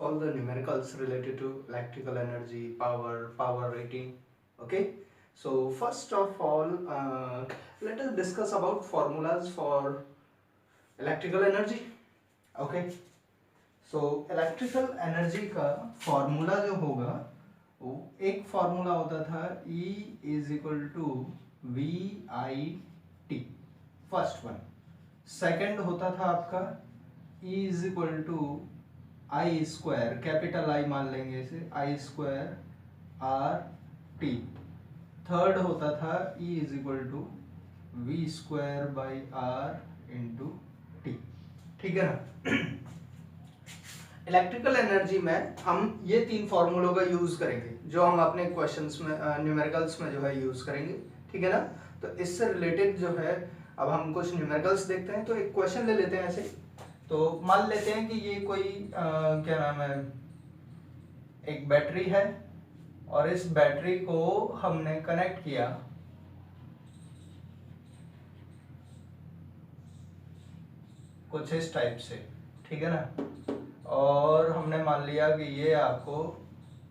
all the numericals related to electrical energy, power rating. Okay, so first of all, let us discuss about formulas for electrical energy. Okay, so electrical energy का formula जो होगा वो एक formula होता था E is equal to V I T, first one. Second होता था आपका E is equal to I square, capital I मान लेंगे इसे, I square R T. Third होता था E is equal to V square by R into T. ठीक है ना। इलेक्ट्रिकल एनर्जी में हम ये तीन फॉर्मूलों का यूज करेंगे जो हम अपने क्वेश्चंस में न्यूमेरिकल्स में जो है यूज करेंगे। ठीक है ना। तो इससे रिलेटेड जो है अब हम कुछ न्यूमेरिकल्स देखते हैं। तो एक क्वेश्चन ले लेते हैं ऐसे। तो मान लेते हैं कि ये कोई क्या नाम है, एक बैटरी है और इस बैटरी को हमने कनेक्ट किया कुछ इस टाइप से। ठीक है ना। और हमने मान लिया कि ये आपको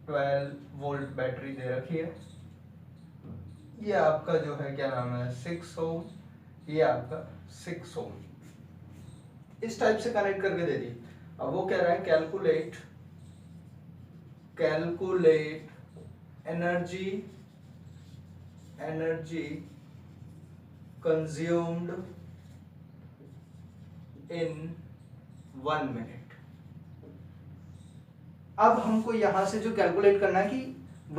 12 वोल्ट बैटरी दे रखी है। ये आपका जो है क्या नाम है 6 ओम, ये आपका 6 ओम, इस टाइप से कनेक्ट करके दे दी। अब वो कह रहा है calculate energy consumed in 1 minute. अब हमको यहां से जो कैलकुलेट करना है कि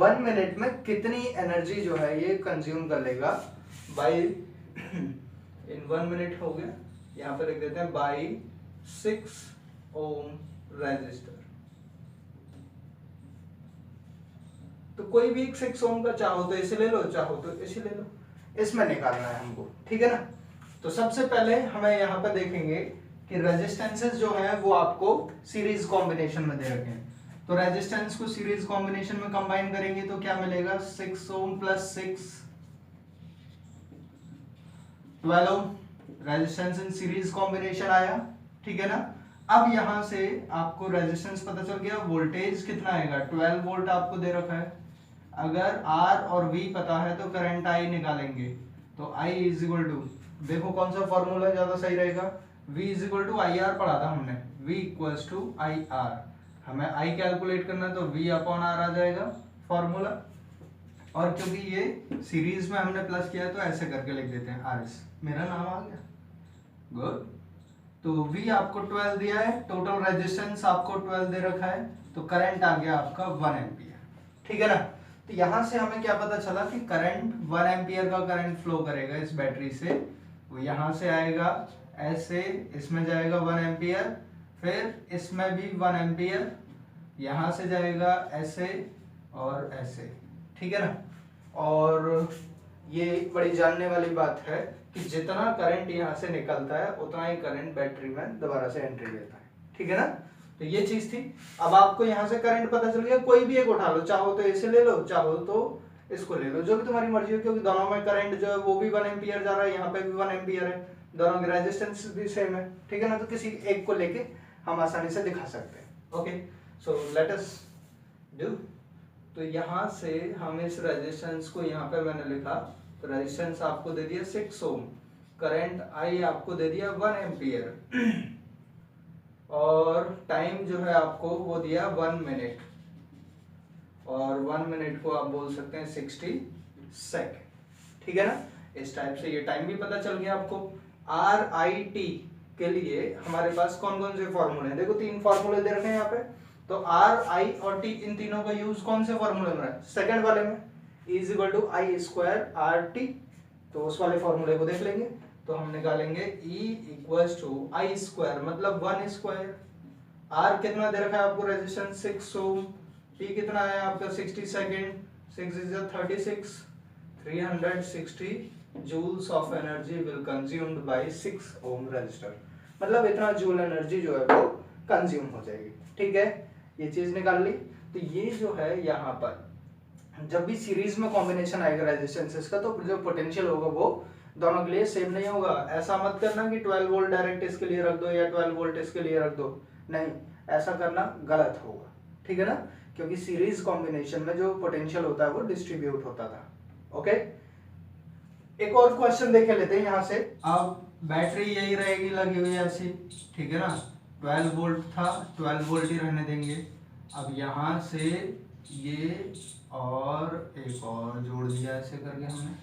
1 मिनट में कितनी एनर्जी जो है ये कंज्यूम कर लेगा बाई इन 1 मिनट हो गया, यहां पर लिख देते हैं बाई 6 ओम रेजिस्टर। तो कोई भी एक 6 ओम का चाहो तो इसे ले लो, चाहो तो इसे ले लो, इसमें निकालना है हमको। ठीक है ना। तो सबसे पहले हमें यहाँ पर देखेंगे कि रेजिस्टेंसेस जो है वो आपको सीरीज कॉम्बिनेशन में दे रखे हैं। तो रेजिस्टेंस को सीरीज कॉम्बिनेशन में कंबाइन करेंगे तो क्या मिलेगा 6 ohm plus 6 12 ohm, resistance in series combination आया। ठीक है ना। अब यहां से आपको रेजिस्टेंस पता चल गया, वोल्टेज कितना आएगा 12 वोल्ट आपको दे रखा है। अगर R और V पता है तो करंट I निकालेंगे। तो I इज इक्वल टू, देखो कौन सा फॉर्मूला ज्यादा सही रहेगा, V is equal to I R पढ़ा था हमने, V equals to I R. हमें I कैलकुलेट करना है तो V अपॉन R आ जाएगा फॉर्मूला। और क्योंकि ये सीरीज में हमने प्लस किया है तो ऐसे करके लिख देते हैं RS। मेरा नाम आ गया, गुड। तो V आपको 12 दिया है, टोटल रेजिस्टेंस आपको 12 दे रखा है, तो करंट आ गया आपका 1 एम्पियर। ठीक है ना। तो यहां से हमें क्या पता चला कि करंट 1 एम्पियर का करंट फ्लो करेगा इस बैटरी से। वो यहां से आएगा ऐसे, इसमें जाएगा 1 एम्पियर, फिर इसमें भी 1 एम्पियर, यहां से जाएगा ऐसे और ऐसे। ठीक है ना। और ये बड़ी जानने वाली बात है कि जितना करंट यहाँ से निकलता है उतना ही करंट बैटरी में दोबारा से एंट्री लेता है। ठीक है ना। तो ये चीज थी। अब आपको यहाँ से करंट पता चल गया, कोई भी एक उठा लो, चाहो तो इसे ले लो, चाहो तो इसको ले लो, जो भी तुम्हारी मर्जी हो, क्योंकि दोनों में करंट जो है वो भी 1 एम्पियर जा रहा है, यहाँ पे भी 1 एम्पियर है, दोनों की रेजिस्टेंस भी सेम है। ठीक है ना। तो किसी एक को लेके हम आसानी से दिखा सकते हैं। Okay, so let us do. तो यहाँ से हम इस रेजिस्टेंस को, यहाँ पे मैंने लिखा, तो रेजिस्टेंस आपको दे दिया 6 ओम, करंट आई आपको दे दिया 1 एम्पियर, और टाइम जो है आपको वो दिया 1 मिनट, और 1 मिनट को आप बोल सकते हैं 60 सेकेंड। ठीक है ना। इस टाइप से ये टाइम भी पता चल गया आपको। आर आई टी के लिए हमारे पास कौन कौन से फॉर्मूले हैं, देखो 3 फॉर्मूले दे रखे हैं यहाँ पे। तो आर आई और टी, इन तीनों का यूज कौन से फॉर्मूले में है, सेकंड वाले में, is equal to I square R T. तो उस वाले फॉर्मूले को देख लेंगे। तो हम निकालेंगे E equals to I square मतलब 1 स्क्वायर, R कितना दे रखा है आपको रेजिस्टेंस 6 ओम, T कितना है आपका 60 second, 6 is 36, 360 joules of energy will consumed by 6 ohm resistor. मतलब इतना जूल एनर्जी जो है वो कंज्यूम हो जाएगी। ठीक है, ये चीज निकाल ली। तो ये जो है यहाँ पर जब भी सीरीज में कॉम्बिनेशन आएगा रेजिस्टेंसेस का, तो जो पोटेंशियल होगा वो दोनों के लिए सेम नहीं होगा। ऐसा मत करना कि 12 वोल्ट डायरेक्ट इसके लिए रख दो या 12 वोल्ट इसके लिए रख दो, नहीं, ऐसा करना गलत होगा, ठीक है ना, क्योंकि सीरीज कॉम्बिनेशन में जो पोटेंशियल होता है वो डिस्ट्रीब्यूट होता था। ओके, एक और क्वेश्चन देख लेते हैं यहाँ से। अब बैटरी यही रहेगी लगी हुई ऐसी, ठीक है ना, 12 वोल्ट था, 12 वोल्ट ही रहने देंगे। अब यहाँ से ये और एक और जोड़ दिया ऐसे करके हमने,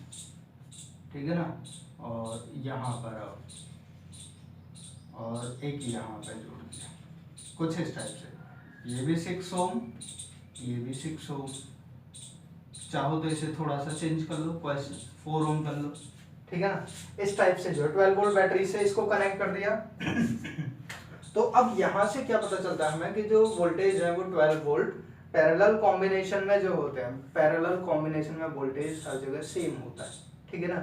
ठीक है ना, और यहाँ पर अब और एक यहाँ पे जोड़ दिया कुछ इस टाइप से। ये भी 6 ओम, ये भी 6 ओम, चाहो तो इसे थोड़ा सा चेंज कर लो, 4 ओम कर लो, ठीक है ना। इस टाइप से जो 12 वोल्ट बैटरी से इसको कनेक्ट कर दिया। तो अब यहाँ से क्या पता चलता है हमें कि जो वोल्टेज है वो 12 वोल्ट पैरेलल कॉम्बिनेशन में जो होते हैं, पैरेलल कॉम्बिनेशन में वोल्टेज हर जगह सेम होता है, ठीक है ना।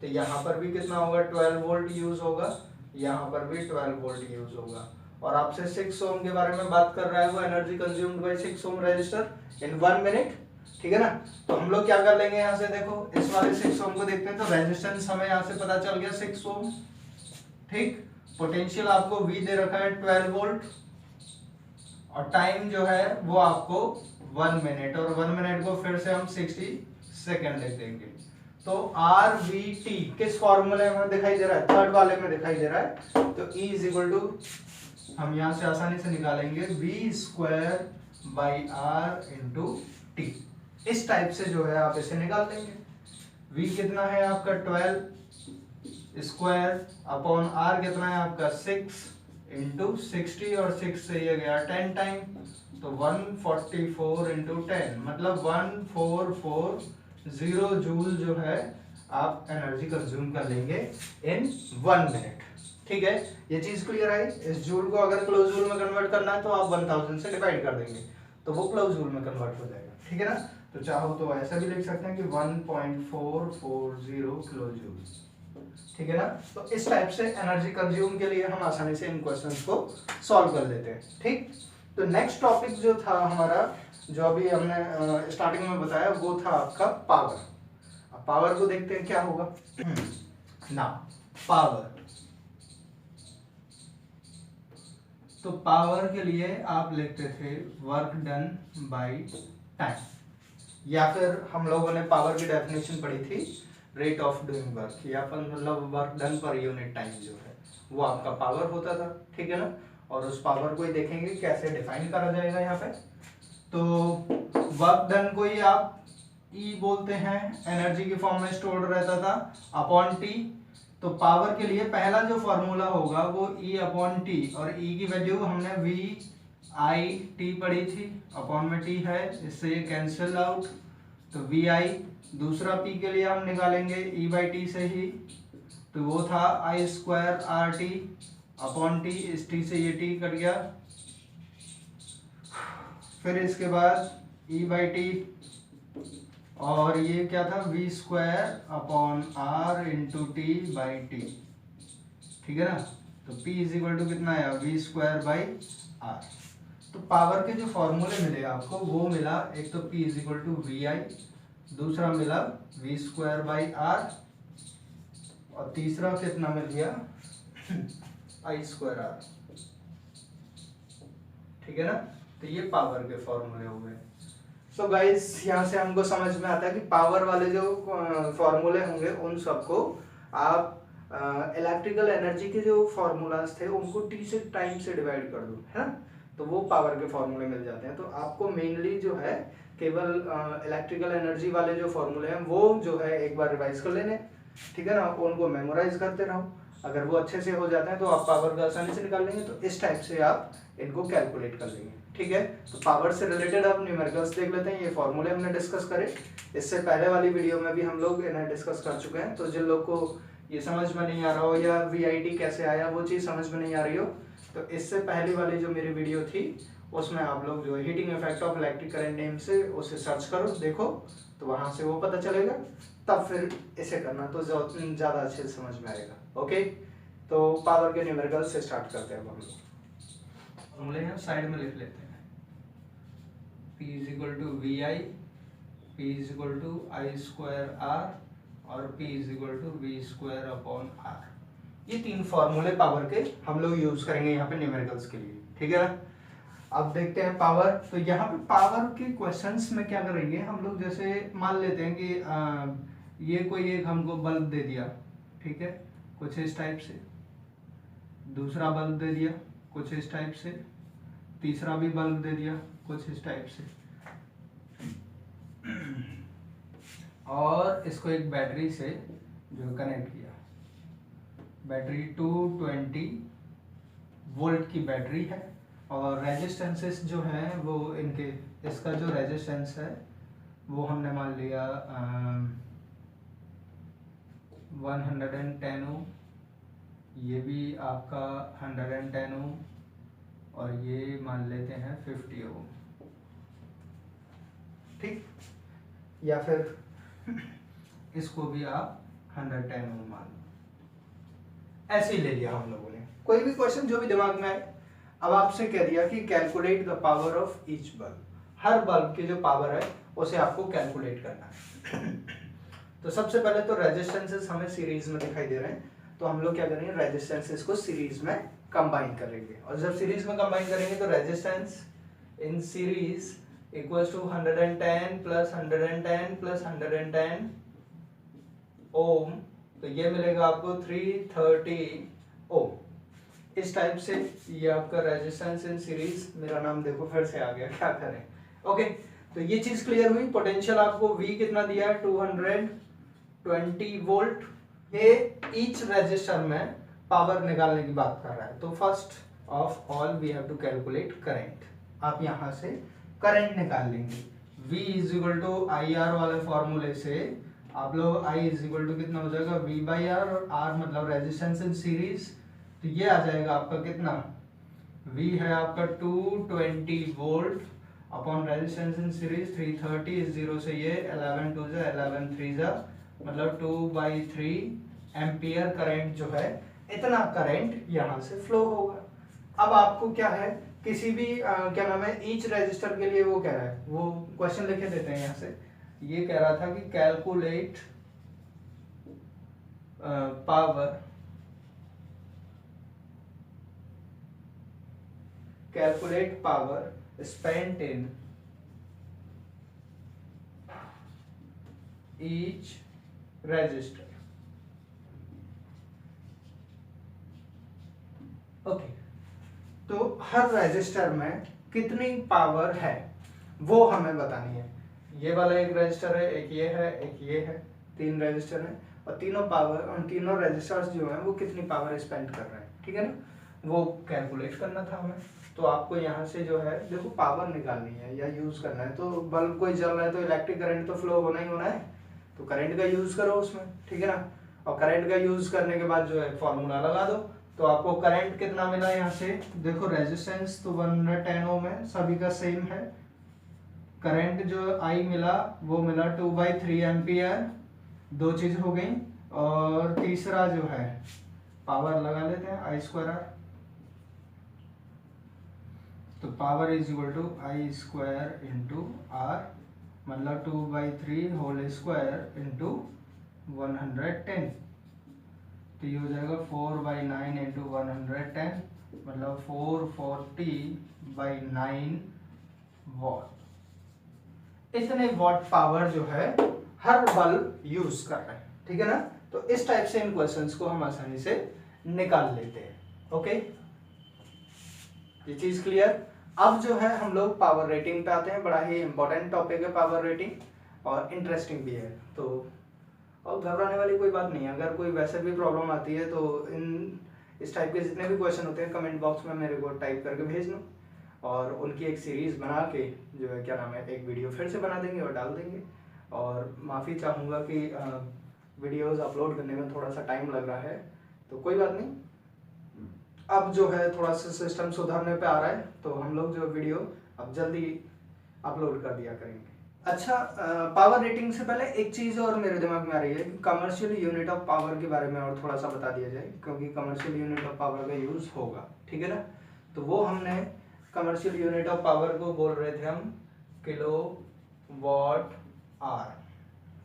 तो यहाँ पर भी कितना होगा, 12 वोल्ट यूज होगा, यहाँ पर भी 12 वोल्ट यूज होगा। और आपसे 6 ओम के बारे में बात कर रहा है वो, energy consumed by 6 ohm resistor in 1 minute, ठीक है ना। तो हम लोग क्या कर लेंगे यहाँ से, देखो इस वाले 6 ओम को देखते हैं। तो रेजिस्टेंस हमें यहाँ से पता चल गया 6 ओम, ठीक। पोटेंशियल आपको V दे रखा है 12 वोल्ट, और टाइम जो है वो आपको 1 मिनट, और 1 मिनट को फिर से हम 60 सेकेंड लिख देंगे। तो RVT किस फॉर्मूले में दिखाई दे रहा है, थर्ड वाले में दिखाई दे रहा है। तो E इज इक्वल टू, हम यहाँ से आसानी से निकालेंगे, V square by R into T. इस टाइप से जो है आप इसे निकाल देंगे। V कितना है आपका 12 स्क्वायर अपॉन R कितना है आपका 6 इंटू 60, और 6 से ये गया 10 टाइम, तो 144 इंटू 10 मतलब 1440 जूल जो है आप एनर्जी कंज्यूम कर लेंगे इन 1 मिनट, ठीक है। ये चीज क्लियर है। इस जूल को अगर किलो जूल में कन्वर्ट करना है तो आप 1000 से डिवाइड कर देंगे तो वो किलो जूल में कन्वर्ट हो जाएगा, ठीक है ना। तो चाहो तो ऐसा भी लिख सकते हैं कि 1.440 किलो जूल, ठीक है ना। तो इस टाइप से एनर्जी कंज्यूम के लिए हम आसानी से इन क्वेश्चंस को सॉल्व कर लेते हैं, ठीक। तो नेक्स्ट टॉपिक जो था हमारा, जो अभी हमने स्टार्टिंग में बताया, वो था आपका पावर। अब पावर को देखते हैं क्या होगा ना। पावर, तो पावर के लिए आप लिखते थे वर्क डन बाय टाइम, या फिर हम लोगों ने पावर की डेफिनेशन पढ़ी थी रेट ऑफ डूइंग वर्क, या फिर मतलब work done per unit time जो है वो आपका पावर होता था, ठीक है ना। और उस पावर को ही देखेंगे कैसे डिफाइन करा जाएगा यहाँ पे। तो वर्क डन को ही आप E बोलते हैं, एनर्जी की फॉर्म में स्टोर्ड रहता था अपॉन टी। तो पावर के लिए पहला जो फॉर्मूला होगा वो E अपॉन टी, और E की वैल्यू हमने VI T पढ़ी थी, अपॉन में T है, इससे ये कैंसिल आउट, तो VI। दूसरा P के लिए हम निकालेंगे E बाई टी से ही, तो वो था I square RT upon T, इस T से ये T कट गया। फिर इसके बाद E बाई टी, और ये क्या था, V square upon R into T by T, ठीक है ना। तो P इज इक्वल टू कितना आया, V स्क्वायर बाई R। तो पावर के जो फॉर्मूले मिले आपको वो मिला, एक तो P is equal to VI, दूसरा मिला V स्क्वायर बाई R, और तीसरा कितना मिल गया I स्क्वायर R, ठीक है ना। तो ये पावर के फॉर्मूले हो गए। सो गाइस, यहाँ से हमको समझ में आता है कि पावर वाले जो फॉर्मूले होंगे उन सबको आप इलेक्ट्रिकल एनर्जी के जो फॉर्मूलाज थे उनको टी से टाइम से डिवाइड कर दो, है ना, तो वो पावर के फॉर्मूले मिल जाते हैं। तो आपको मेनली जो है केवल इलेक्ट्रिकल एनर्जी वाले जो फॉर्मूले हैं वो जो है एक बार रिवाइज कर लेने, ठीक है ना, उनको मेमोराइज करते रहो। अगर वो अच्छे से हो जाते हैं तो आप पावर का आसानी से निकाल लेंगे। तो इस टाइप से आप इनको कैलकुलेट कर लेंगे, ठीक है। तो पावर से रिलेटेड आप न्यूमेरिकल्स देख लेते हैं। ये फॉर्मूले हमने डिस्कस करे, इससे पहले वाली वीडियो में भी हम लोग इन्हें डिस्कस कर चुके हैं। तो जिन लोग को ये समझ में नहीं आ रहा हो या VIT कैसे आया वो चीज़ समझ में नहीं आ रही हो, तो इससे पहली वाली जो मेरी वीडियो थी उसमें आप लोग जो heating effect of electric current name से उसे सर्च करो, देखो, तो वहां से वो पता चलेगा, तब फिर इसे करना तो ज़्यादा अच्छे से समझ में आएगा। ओके, तो पावर के न्यूमेरिकल्स से स्टार्ट करते हैं हम लोग। फॉर्मूले हैं साइड में लिख लेते हैं। P is equal to VI, P is equal to I square R, और P is equal to V square upon R। ये तीन फॉर्मूले पावर के हम लोग यूज करेंगे यहाँ पे न्यूमेरिकल्स के लिए, ठीक है ना। अब देखते हैं पावर। तो यहाँ पे पावर के क्वेश्चंस में क्या करेंगे हम लोग, जैसे मान लेते हैं कि ये कोई एक हमको बल्ब दे दिया, ठीक है, कुछ इस टाइप से, दूसरा बल्ब दे दिया कुछ इस टाइप से, तीसरा भी बल्ब दे दिया कुछ इस टाइप से, और इसको एक बैटरी से जो कनेक्ट किया। बैटरी 220 वोल्ट की बैटरी है, और रेजिस्टेंसेस जो हैं वो इनके, इसका जो रेजिस्टेंस है वो हमने मान लिया 110 ओम, ये भी आपका 110 ओम, और ये मान लेते हैं 50 ओम, ठीक, या फिर इसको भी आप 110 ओम मान लो। ऐसे ही ले लिया हम लोगों ने, कोई भी क्वेश्चन जो भी दिमाग में आए। अब आपसे कह दिया कि calculate the power of each bulb, her bulb की जो पावर है उसे आपको कैलकुलेट करना है। तो सबसे पहले तो रेजिस्टेंसेस हमें सीरीज में दिखाई दे रहे हैं, तो हम लोग क्या करेंगे, रेजिस्टेंसेस को सीरीज में कंबाइन करेंगे, और जब सीरीज में कंबाइन करेंगे तो resistance in series equals to 110 plus 110 plus 110 ohm, तो ये मिलेगा आपको 330 ओम। इस टाइप से ये आपका रेजिस्टेंस इन सीरीज, मेरा नाम देखो फिर से आ गया, क्या करें। ओके, तो ये चीज क्लियर हुई। पोटेंशियल आपको V कितना दिया है, 220 वोल्ट। ये ईच रेजिस्टर में पावर निकालने की बात कर रहा है, तो first of all we have to calculate current. आप यहां से करंट निकाल लेंगे। V is equal to IR वाले फॉर्मूले से आप लोग I इज इक्वल टू कितना हो जाएगा, V/R, और R मतलब रेजिस्टेंस इन सीरीज, तो ये आ जाएगा आपका कितना, V है आपका 220 volt upon resistance in series 330, इस जीरो से ये 11 2 जा 11 3 जा मतलब 2/3 एम्पियर करंट जो है, इतना करंट यहाँ से फ्लो होगा। अब आपको क्या है, किसी भी क्या नाम है, ईच रजिस्टर के लिए वो कह रहा है, वो क्वेश्चन लिखे देते हैं यहाँ से। ये कह रहा था कि calculate power, calculate power spent in each resistor. Okay, तो हर रजिस्टर में कितनी पावर है वो हमें बतानी है। ये वाला एक रजिस्टर है, एक ये है, एक ये है, 3 रजिस्टर है, और तीनों पावर, उन तीनों रजिस्टर्स जो हैं वो कितनी पावर स्पेंड कर रहे हैं, ठीक है ना, वो कैलकुलेट करना था हमें। तो आपको यहाँ से जो है देखो पावर निकालनी है या यूज करना है, तो बल्ब कोई जल रहा है तो इलेक्ट्रिक करंट तो फ्लो होना ही होना है, तो करंट का यूज करो उसमें, ठीक है ना। और करंट का यूज करने के बाद जो है फॉर्मूला लगा दो, तो आपको करंट कितना मिला यहाँ से देखो, रेजिस्टेंस तो 110 ओम है, सभी का सेम है। करंट जो I मिला वो मिला 2/3 एम्पियर, दो चीज हो गई। और तीसरा जो है पावर लगा लेते हैं, I²R, तो power is equal to I² into R, मतलब 2/3 होल स्क्वायर इंटू 110, तो ये हो जाएगा 4/9 इंटू 110, मतलब 440/9 वॉट। इतने वॉट पावर जो है हर बल्ब यूज कर रहे हैं, ठीक है ना। तो इस टाइप से इन क्वेश्चंस को हम आसानी से निकाल लेते हैं। ओके, ये चीज क्लियर। अब जो है हम लोग पावर रेटिंग पे आते हैं, बड़ा ही इंपॉर्टेंट टॉपिक है पावर रेटिंग, और इंटरेस्टिंग भी है, तो और घबराने वाली कोई बात नहीं है। अगर कोई वैसे भी प्रॉब्लम आती है तो इस टाइप के जितने भी क्वेश्चन होते हैं कमेंट बॉक्स में मेरे को टाइप करके भेज दो, और उनकी एक सीरीज बना के जो है क्या नाम है, एक वीडियो फिर से बना देंगे और डाल देंगे। और माफ़ी चाहूँगा कि वीडियोस अपलोड करने में थोड़ा सा टाइम लग रहा है, तो कोई बात नहीं, अब जो है थोड़ा सा सिस्टम सुधरने पे आ रहा है, तो हम लोग जो वीडियो अब जल्दी अपलोड कर दिया करेंगे। अच्छा, पावर रेटिंग से पहले एक चीज़ और मेरे दिमाग में आ रही है कि कमर्शियल यूनिट ऑफ पावर के बारे में और थोड़ा सा बता दिया जाए, क्योंकि कमर्शियल यूनिट ऑफ पावर का यूज़ होगा, ठीक है ना। तो वो हमने कमर्शियल यूनिट ऑफ पावर को बोल रहे थे हम किलोवाट आवर,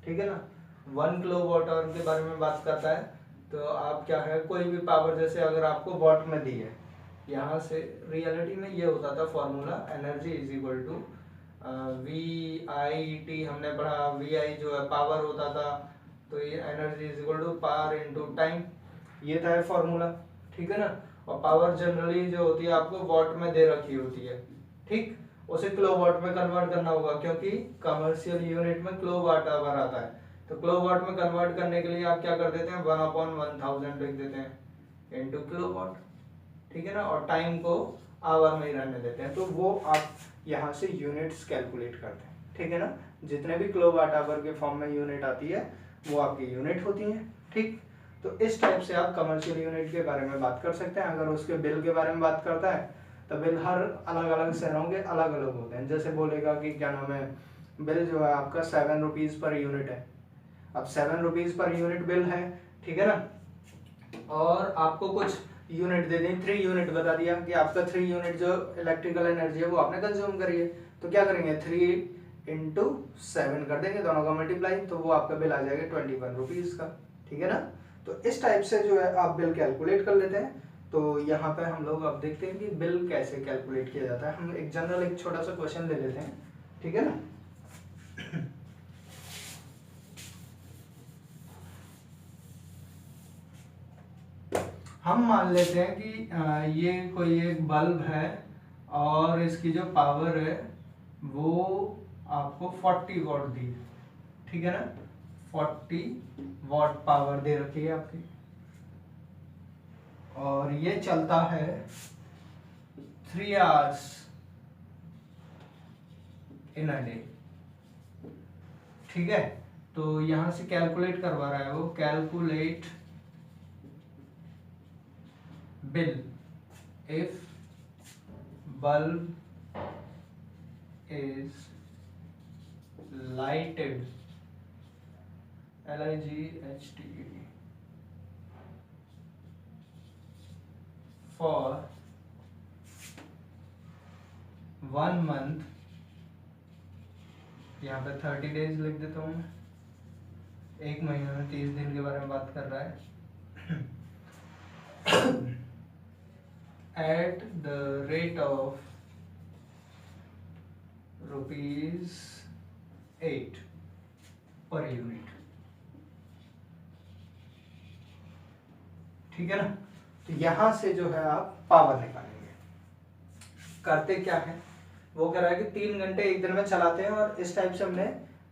ठीक है ना। 1 किलोवाट आवर के बारे में बात करता है, तो आप क्या है, कोई भी पावर जैसे अगर आपको वाट में दी है, यहाँ से रियलिटी में ये होता था formula, energy is equal to VIT, हमने पढ़ा VI जो है पावर होता था, तो ये energy is equal to power into time, ये था फॉर्मूला, ठीक है ना। और पावर जनरली जो होती है आपको वॉट में दे रखी होती है, ठीक, उसे किलोवाट में कन्वर्ट करना होगा क्योंकि कमर्शियल यूनिट में किलोवाट आवर आता है। तो किलोवाट में कन्वर्ट करने के लिए आप क्या कर देते हैं, 1/1000 लिख देते हैं इनटू किलोवाट, ठीक है ना, और टाइम को आवर में ही रहने देते हैं। तो वो आप यहाँ से यूनिट्स कैलकुलेट करते हैं, ठीक है ना। जितने भी किलोवाट आवर के फॉर्म में यूनिट आती है वो आपकी यूनिट होती है, ठीक। तो इस टाइप से आप कमर्शियल यूनिट के बारे में बात कर सकते हैं। अगर उसके बिल के बारे में बात करता है तो बिल हर अलग अलग शहरों के अलग अलग होते हैं। जैसे बोलेगा कि क्या नाम है, बिल जो है आपका 7 रुपीज़ पर यूनिट है। अब 7 रुपीज़ पर यूनिट बिल है, ठीक है ना, और आपको कुछ यूनिट दे दें, 3 यूनिट बता दिया कि आपका 3 यूनिट जो इलेक्ट्रिकल एनर्जी है वो आपने कंज्यूम करी है। तो क्या करेंगे, 3 इंटू 7 कर देंगे, दोनों का मल्टीप्लाई, तो वो आपका बिल आ जाएगा 21 रुपीज़ का, ठीक है ना। तो इस टाइप से जो है आप बिल कैलकुलेट कर लेते हैं। तो यहाँ पे हम लोग अब देखते हैं कि बिल कैसे कैलकुलेट किया जाता है। हम एक जनरल एक छोटा सा क्वेश्चन ले लेते हैं, ठीक है ना। हम मान लेते हैं कि ये कोई एक बल्ब है और इसकी जो पावर है वो आपको 40 वॉट दी, ठीक है ना, 40 वॉट पावर दे रखी है आपकी, और ये चलता है 3 आवर्स इन अ डे, ठीक है। तो यहां से कैलकुलेट करवा रहा है वो, calculate bill if bulb is lighted, LIGHTED, for 1 month, यहाँ पे 30 डेज लिख देता हूँ मैं, एक महीने में 30 दिन के बारे में बात कर रहा है, at the rate of ₹8 per unit, ठीक है ना। तो यहां से जो है आप पावर निकालेंगे। करते क्या है, वो कह रहा है कि 3 घंटे एक दिन में चलाते हैं, और इस टाइप से हमने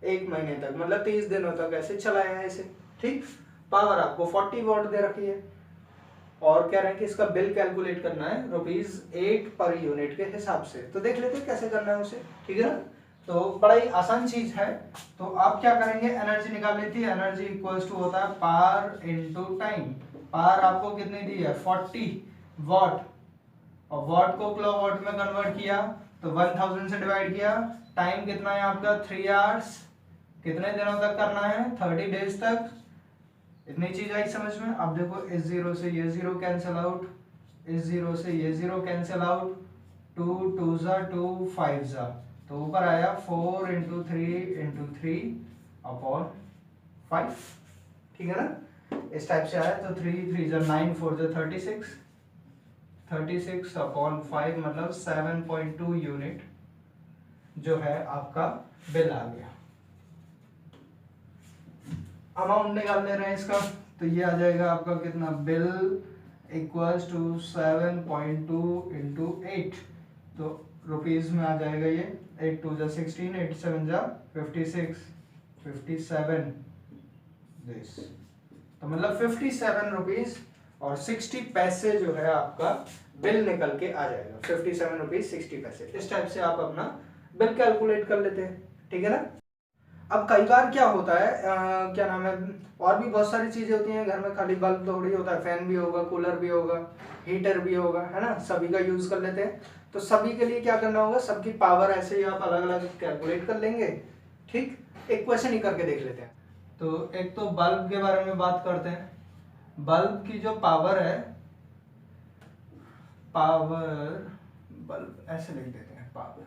1 महीने तक मतलब 30 दिनों तक ऐसे चलाया है इसे, ठीक। पावर आपको 40 वॉट दे रखी है, और कह रहे हैं कि इसका बिल कैलकुलेट करना है ₹8 पर यूनिट के हिसाब से। तो देख लेते हैं कैसे करना है उसे, ठीक है ना। तो बड़ा ही आसान चीज है। तो आप क्या करेंगे, एनर्जी निकाल लेती है, एनर्जी इक्वल्स टू होता है पावर इनटू टाइम। पावर आपको कितनी दी है, 40 वॉट, और वॉट को किलोवाट में कन्वर्ट किया तो 1000 से डिवाइड किया। टाइम कितना है आपका, 3 आवर्स, कितने दिनों तक करना है, 30 डेज तक। इतनी चीज आई समझ में। अब देखो इस 0 से ये 0 कैंसिल आउट, इस 0 से ये 0 कैंसिल आउट, 2 2 जा 2 5 जा, तो ऊपर आया 4 इंटू 3 अपॉन 5, ठीक है ना। इस टाइप से आया, तो 3 3 जा 9 4 जा 36 अपॉन 5 मतलब 7.2 यूनिट जो है आपका बिल आ गया। अमाउंट निकाल ले रहे हैं इसका, तो ये आ जाएगा आपका कितना, बिल इक्वल्स टू 7.2 इंटू 8, तो रुपीज में आ जाएगा ये 8 2 जा 16, 8 7 जा 56, 57 दिस, तो मतलब 57 रुपीज और 60 पैसे जो है आपका बिल निकल के आ जाएगा, 57 रुपीज 60 पैसे। इस टाइप से आप अपना बिल कैलकुलेट कर लेते हैं, ठीक है ना। अब कई बार क्या होता है, क्या नाम है, और भी बहुत सारी चीजें होती हैं घर में, खाली बल्ब थोड़ी होता है, फैन भी होगा, कूलर भी होगा, हीटर भी होगा, है ना, सभी का यूज कर लेते हैं। तो सभी के लिए क्या करना होगा, सबकी पावर ऐसे ही आप अलग अलग कैलकुलेट कर लेंगे, ठीक। एक क्वेश्चन ही करके देख लेते हैं। तो एक तो बल्ब के बारे में बात करते हैं। बल्ब की जो पावर है, पावर, बल्ब ऐसे लिख देते हैं पावर,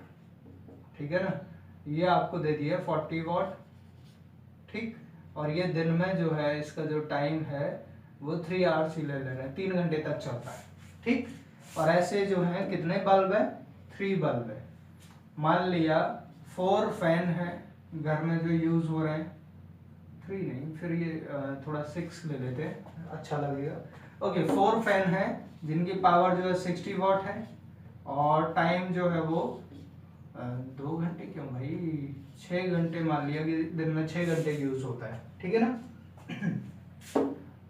ठीक है ना, ये आपको दे दिया 40 वॉट, ठीक। और ये दिन में जो है इसका जो टाइम है वो 3 आवर्स ही ले रहे हैं, 3 घंटे तक चलता है, ठीक। और ऐसे जो है कितने बल्ब है, 3 बल्ब है। मान लिया 4 फैन है घर में जो यूज हो रहे हैं, 3 नहीं, फिर ये थोड़ा 6 ले लेते हैं, अच्छा लगेगा। ओके, 4 फैन है जिनकी पावर जो है 60 वॉट है, और टाइम जो है वो 2 घंटे क्यों भाई, 6 घंटे मान लिया कि दिन में 6 घंटे यूज होता है, ठीक है ना।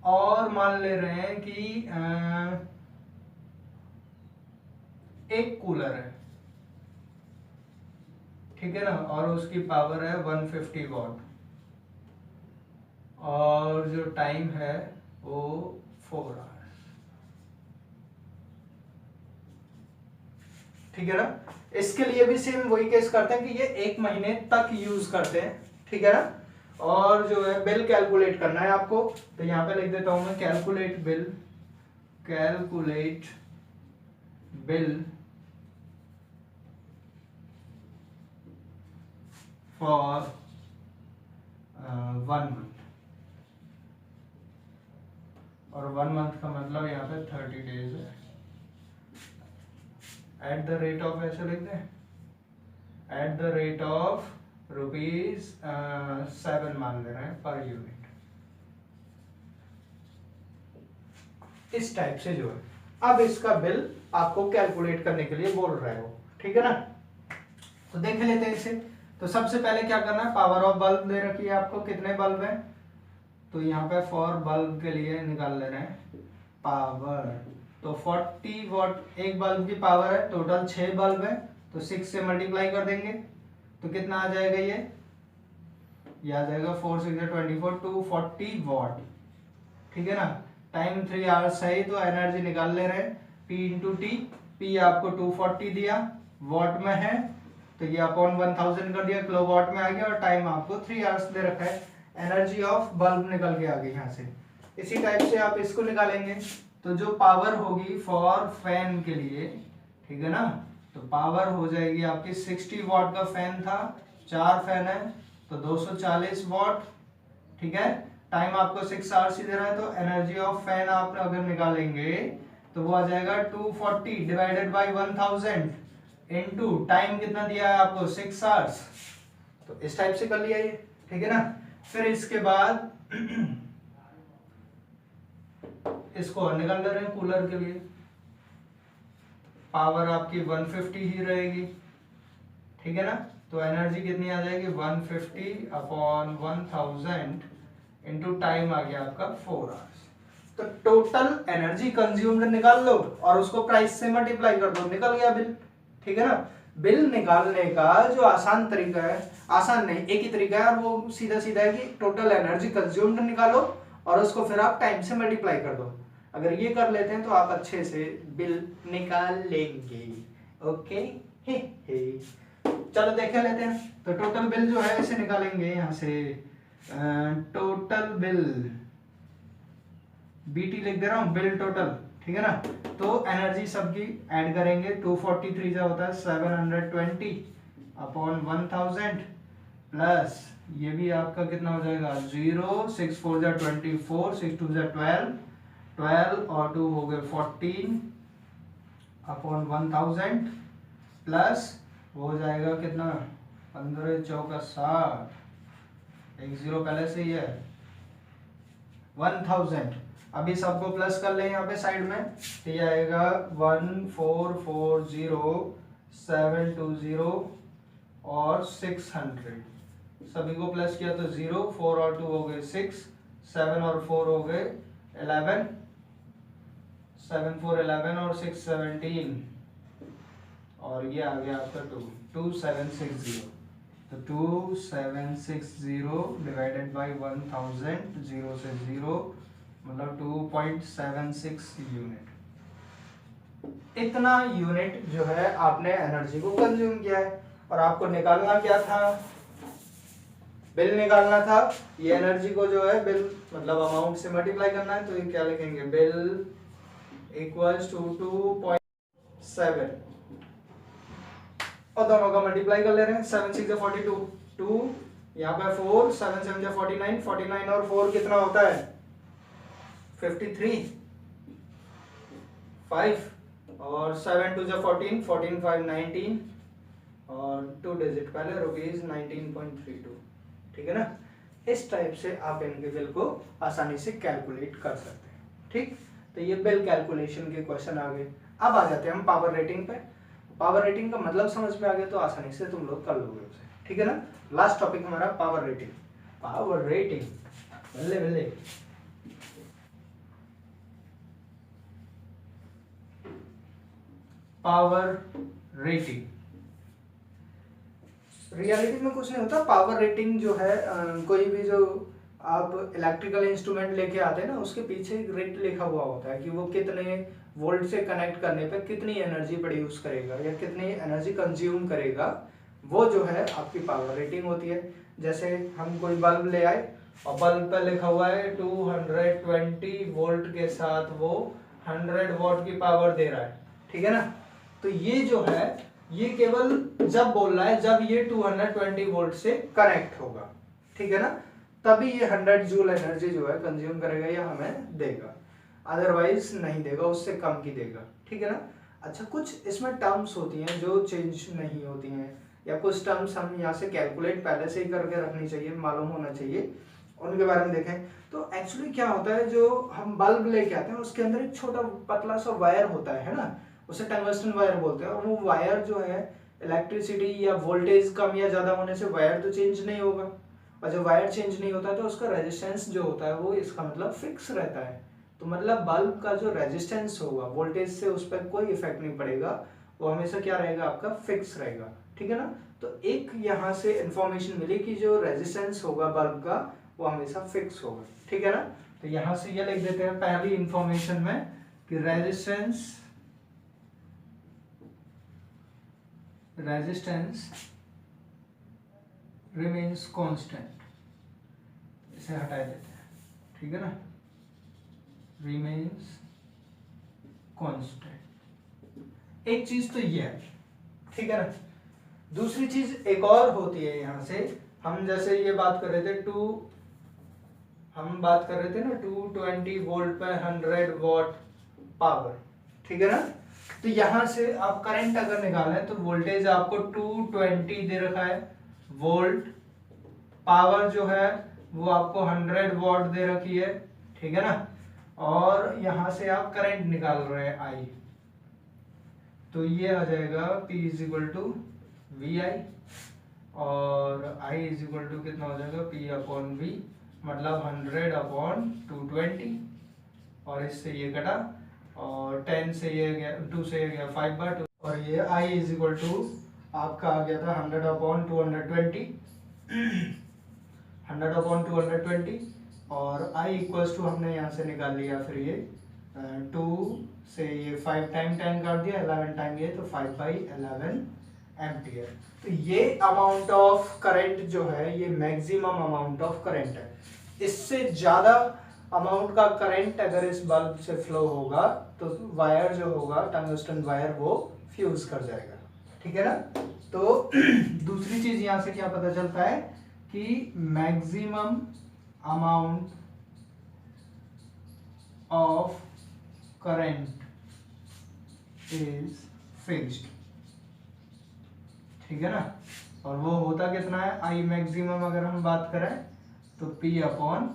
और मान ले रहे हैं कि एक कूलर है, ठीक है ना, और उसकी पावर है 150 वॉट, और जो टाइम है वो 4 आवर्स, ठीक है ना। इसके लिए भी सेम वही केस करते हैं कि ये 1 महीने तक यूज करते हैं, ठीक है ना। और जो है बिल कैलकुलेट करना है आपको, तो यहां पे लिख देता हूं मैं calculate bill, calculate bill for 1 month, और 1 मंथ का मतलब यहाँ पे 30 डेज है। एट द रेट ऑफ, ऐसे लिख दें, एट द रेट ऑफ ₹7 मान ले रहे हैं पर यूनिट, इस टाइप से जो है। अब इसका बिल आपको कैलकुलेट करने के लिए बोल रहे हो, ठीक है ना। तो देख लेते हैं इसे। तो सबसे पहले क्या करना है, पावर ऑफ बल्ब दे रखी है आपको, कितने बल्ब है, तो यहाँ पे 4 बल्ब के लिए निकाल ले रहे हैं पावर, तो 40 वॉट एक बल्ब की पावर है, टोटल 6 बल्ब है, तो 6 से मल्टीप्लाई कर देंगे तो कितना आ जाएगा, ये आ जाएगा 4 6 24, 240 वॉट, ठीक है ना। टाइम 3 आवर्स है, तो एनर्जी निकाल ले रहे हैं P इंटू टी, पी आपको 240 दिया, वॉट में है तो ये अपॉन 1000 कर दिया, किलो वॉट में आ गया, और टाइम आपको 3 आवर्स दे रखा है। एनर्जी ऑफ बल्ब निकल के आ गई यहाँ से। इसी टाइप से आप इसको निकालेंगे, तो जो पावर होगी फॉर फैन के लिए, ठीक है ना, तो पावर हो जाएगी आपकी 60 वॉट का फैन था, 4 फैन है तो 240 वॉट, ठीक है। टाइम आपको 6 आवर्स ही दे रहा है, तो एनर्जी ऑफ फैन आप अगर निकालेंगे तो वो आ जाएगा 240 डिवाइडेड बाई 1000 इनटू टाइम कितना दिया है आपको 6 आवर्स, तो इस टाइप से कर लिया ये, ठीक है ना। फिर इसके बाद इसको और निकाल ले रहे हैं कूलर के लिए, पावर आपकी 150 ही रहेगी, ठीक है ना। तो एनर्जी कितनी आ जाएगी 150 अपॉन 1000 इनटू टाइम आ गया आपका 4 आवर्स। तो टोटल एनर्जी कंज्यूम्ड निकाल लो और उसको प्राइस से मल्टीप्लाई कर दो, निकल गया बिल, ठीक है ना। बिल निकालने का जो आसान तरीका है, आसान नहीं एक ही तरीका है, और वो सीधा सीधा है कि टोटल एनर्जी कंज्यूम्ड निकालो और उसको फिर आप टाइम से मल्टीप्लाई कर दो। अगर ये कर लेते हैं तो आप अच्छे से बिल निकाल लेंगे, ओके। हे हे चलो देख लेते हैं। तो टोटल बिल जो है इसे निकालेंगे यहाँ से, टोटल बिल बीटी लिख दे रहा हूँ, बिल टोटल, ठीक है ना। तो एनर्जी सबकी ऐड करेंगे, 243 जो होता है 720 अपॉन 1000 प्लस ये भी आपका कितना हो जाएगा 0, 6 4 जा 24, 6 2 जा 12, 12 और 2 हो गए 14 अपॉन 1000 प्लस वो हो जाएगा कितना 15 चौका 60, एक जीरो पहले से ही है 1000। अभी सबको प्लस कर ले यहाँ पे साइड में, तो ये आएगा 1440 720 और 600, सभी को प्लस किया तो 0, 4 और 2 हो गए 6, 7 और 4 हो गए 11, 7 4 11 और 6 17, और ये आ गया आपका 2760। तो 2760 डिवाइडेड बाई 1000, 0 से 0 मतलब 2.76 यूनिट। इतना यूनिट जो है आपने एनर्जी को कंज्यूम किया है, और आपको निकालना क्या था, बिल निकालना था। ये एनर्जी को जो है बिल मतलब अमाउंट से मल्टीप्लाई करना है, तो ये क्या लिखेंगे, बिल इक्वल्स टू 2.7 और दोनों का मल्टीप्लाई कर ले रहे हैं, 7 6 42, 2 यहाँ पे 4, 7 7 49, 49 और 4 कितना होता है 53, 5 और 7 टू जा 14, 14 5 19 और 2 डिजिट पहले ₹19.32, ठीक है ना। इस टाइप से आप इनके बिल को आसानी से कैलकुलेट कर सकते हैं, ठीक। तो ये बिल कैलकुलेशन के क्वेश्चन आ गए। अब आ जाते हैं हम पावर रेटिंग पे। पावर रेटिंग का मतलब समझ में आ गया तो आसानी से तुम लोग कर लोगे उसे, ठीक है ना। लास्ट टॉपिक हमारा पावर रेटिंग। पावर रेटिंग बल्ले बल्ले। पावर रेटिंग रियलिटी में कुछ नहीं होता। पावर रेटिंग जो है कोई भी जो आप इलेक्ट्रिकल इंस्ट्रूमेंट लेके आते हैं ना, उसके पीछे एक रेट लिखा हुआ होता है कि वो कितने वोल्ट से कनेक्ट करने पे कितनी एनर्जी प्रोड्यूस करेगा या कितनी एनर्जी कंज्यूम करेगा, वो जो है आपकी पावर रेटिंग होती है। जैसे हम कोई बल्ब ले आए और बल्ब पे लिखा हुआ है 220 वोल्ट के साथ वो 100 वॉट की पावर दे रहा है, ठीक है ना। तो ये जो है ये केवल जब बोल रहा है जब ये 220 वोल्ट से कनेक्ट होगा, ठीक है ना, तभी ये 100 जूल एनर्जी जो है कंज्यूम करेगा या हमें देगा, अदरवाइज नहीं देगा, उससे कम की देगा, ठीक है ना। अच्छा, कुछ इसमें टर्म्स होती हैं जो चेंज नहीं होती हैं, या कुछ टर्म्स हम यहाँ से कैलकुलेट पहले से ही करके रखनी चाहिए, मालूम होना चाहिए, उनके बारे में देखें। तो एक्चुअली क्या होता है, जो हम बल्ब लेके आते हैं उसके अंदर एक छोटा पतला सा वायर होता है ना, उसे टंगस्टन वायर बोलते हैं। और वो वायर जो है इलेक्ट्रिसिटी या वोल्टेज कम या ज्यादा होने से वायर तो चेंज नहीं होगा, और जब वायर चेंज नहीं होता तो उसका रेजिस्टेंस जो होता है वो इसका मतलब फिक्स रहता है। तो मतलब बल्ब का जो रेजिस्टेंस होगा वोल्टेज से उस पर कोई इफेक्ट नहीं पड़ेगा, वो हमेशा क्या रहेगा, आपका फिक्स रहेगा, ठीक है ना। तो एक यहाँ से इंफॉर्मेशन मिली कि जो रेजिस्टेंस होगा बल्ब का वो हमेशा फिक्स होगा, ठीक है ना। तो यहाँ से ये लिख देते हैं पहली इंफॉर्मेशन में कि रेजिस्टेंस रिमेन्स कांस्टेंट, इसे हटा देते हैं, ठीक है ना, रिमेन्स कांस्टेंट। एक चीज तो ये है, ठीक है ना। दूसरी चीज एक और होती है, यहां से हम जैसे ये बात कर रहे थे हम बात कर रहे थे ना 220 वोल्ट पर 100 वॉट पावर, ठीक है ना। तो यहां से आप करंट अगर निकालें तो वोल्टेज आपको 220 दे रखा है वोल्ट, पावर जो है वो आपको 100 वॉट दे रखी है, ठीक है ना। और यहां से आप करंट निकाल रहे हैं आई, तो ये आ जाएगा P is equal to V I, और I इज इक्वल टू कितना हो जाएगा, P अपॉन V, मतलब 100 अपॉन 220, और इससे ये कटा, और 10 से ये गया, 2 से ये गया 5/2, और ये I इज इक्वल टू आपका आ गया था 100 अपॉन 220, 100 अपॉन 220, और I इक्वल्स टू हमने यहाँ से निकाल लिया फिर ये 2 से ये 5 टाइम 10 कर दिया, 11 टाइम ये, तो 5/11 एम्पियर। तो ये अमाउंट ऑफ करंट जो है ये मैक्सिमम अमाउंट ऑफ करंट है। इससे ज्यादा अमाउंट का करंट अगर इस बल्ब से फ्लो होगा तो वायर जो होगा टंगस्टन वायर वो फ्यूज कर जाएगा, ठीक है ना। तो दूसरी चीज यहां से क्या पता चलता है कि maximum amount of current is fixed, ठीक है ना। और वो होता कितना है, आई मैक्सिमम अगर हम बात करें तो P अपॉन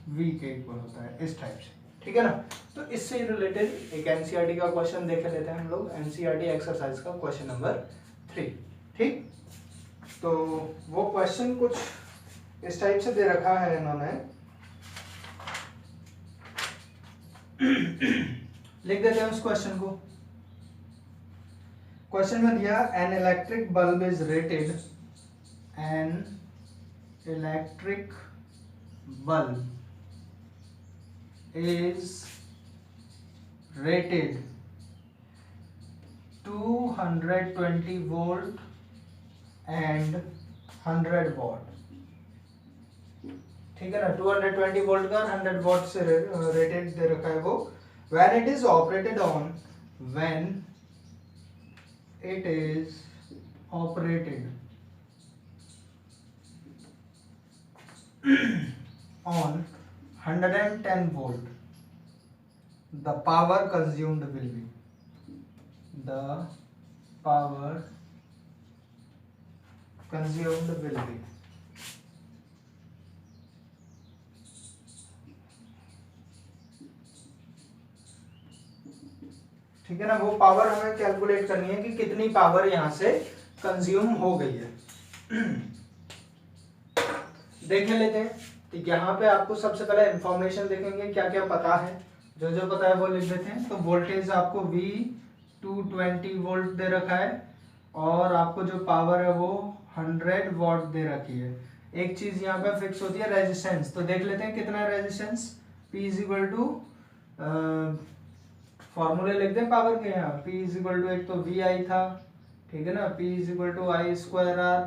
V के इक्वल होता है, इस टाइप से, ठीक है ना। तो इससे रिलेटेड एक एनसीईआरटी का क्वेश्चन देख लेते हैं हम लोग, एनसीईआरटी एक्सरसाइज का क्वेश्चन नंबर 3, ठीक। तो वो क्वेश्चन कुछ इस टाइप से दे रखा है इन्होंने, लिख देते हैं उस क्वेश्चन को। क्वेश्चन में दिया an electric bulb is rated, an electric bulb is rated 220 volt and 100 watt, ठीक है ना। 220 वोल्ट का 100 वॉट से रेटेड दे रखा है वो। when it is operated on on 110 volt, the power consumed will be, the power consumed will be. ठीक है ना, वो पावर हमें कैलकुलेट करनी है कि कितनी पावर यहां से कंज्यूम हो गई है। देख लेते हैं, तो यहाँ पे आपको सबसे पहले इंफॉर्मेशन देखेंगे क्या क्या पता है, जो जो पता है वो लिख देते हैं। तो वोल्टेज आपको V 220 वोल्ट दे रखा है और आपको जो पावर है वो 100 वॉट दे रखी है। एक चीज यहाँ पे फिक्स होती है रेजिस्टेंस, तो देख लेते हैं कितना है resistance. P is equal to फॉर्मूले लिख दें पावर के यहाँ, P इज इक्वल टू एक तो VI था, ठीक है ना, P is equal to I square R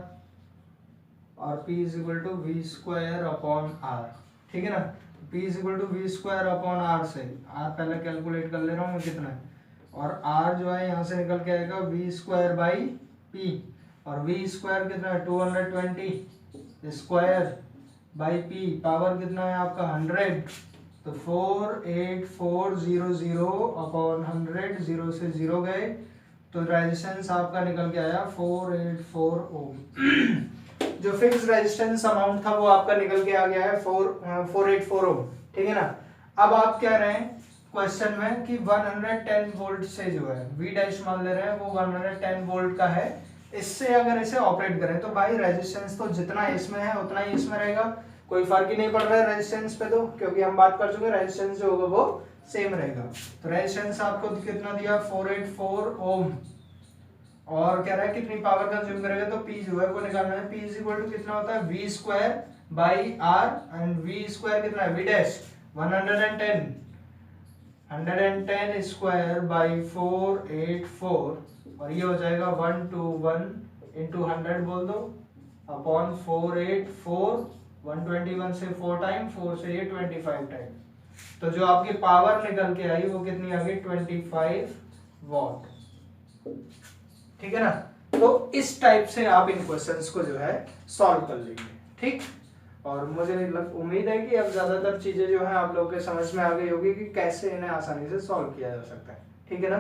और P is equal to V square upon R, ठीक है ना। P is equal to V square upon R से R पहले कैलकुलेट कर ले रहा हूँ कितना है, और R जो है यहाँ से निकल के आएगा V स्क्वायर बाई P, और V स्क्वायर कितना है 220 स्क्वायर बाई P, पावर कितना है आपका 100, तो 48400 अपॉन 100, 0 से 0 गए, तो रेजिस्टेंस आपका निकल के आया 484 ओम। जो फिक्स रेजिस्टेंस अमाउंट था वो आपका निकल के आ गया है 484 ओम, ठीक है ना। अब आप कह रहे हैं क्वेश्चन में कि 110 वोल्ट से जो है V डैश मान ले रहे हैं वो 110 वोल्ट का है, इससे अगर इसे ऑपरेट करें तो भाई रेजिस्टेंस तो जितना इसमें है उतना ही इसमें रहेगा, कोई फर्क ही नहीं पड़ रहा है रेजिस्टेंस पे, तो क्योंकि हम बात कर चुके हैं रेजिस्टेंस जो होगा वो सेम रहेगा। तो रेजिस्टेंस आपको कितना दिया 484 ओम, और कह रहा है कितनी पावर कंज्यूम करेगा, तो P जो है वो निकालना है। P इज इक्वल टू कितना होता है V square by R, and V square कितना है V डैश 110 स्क्वायर बाई 484, और ये हो जाएगा 121 इंटू 100 बोल दो अपॉन 484, 121 से 4 टाइम, 4 से ये 25 टाइम, तो जो आपकी पावर निकल के आई वो कितनी आ गई 25 वॉट, ठीक है ना। तो इस टाइप से आप इन क्वेश्चंस को जो है सॉल्व कर लेंगे, ठीक। और मुझे उम्मीद है कि अब ज्यादातर चीजें जो है आप लोगों के समझ में आ गई होगी कि कैसे इन्हें आसानी से सॉल्व किया जा सकता है, ठीक है ना।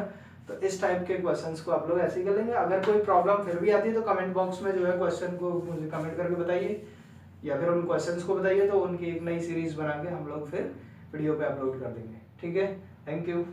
तो इस टाइप के क्वेश्चंस को आप लोग ऐसे ही कर लेंगे। अगर कोई प्रॉब्लम फिर भी आती है तो कमेंट बॉक्स में जो है क्वेश्चन को मुझे कमेंट करके बताइए, या फिर उन क्वेश्चंस को बताइए, तो उनकी एक नई सीरीज बना के हम लोग फिर वीडियो पे अपलोड कर देंगे, ठीक है। Thank you.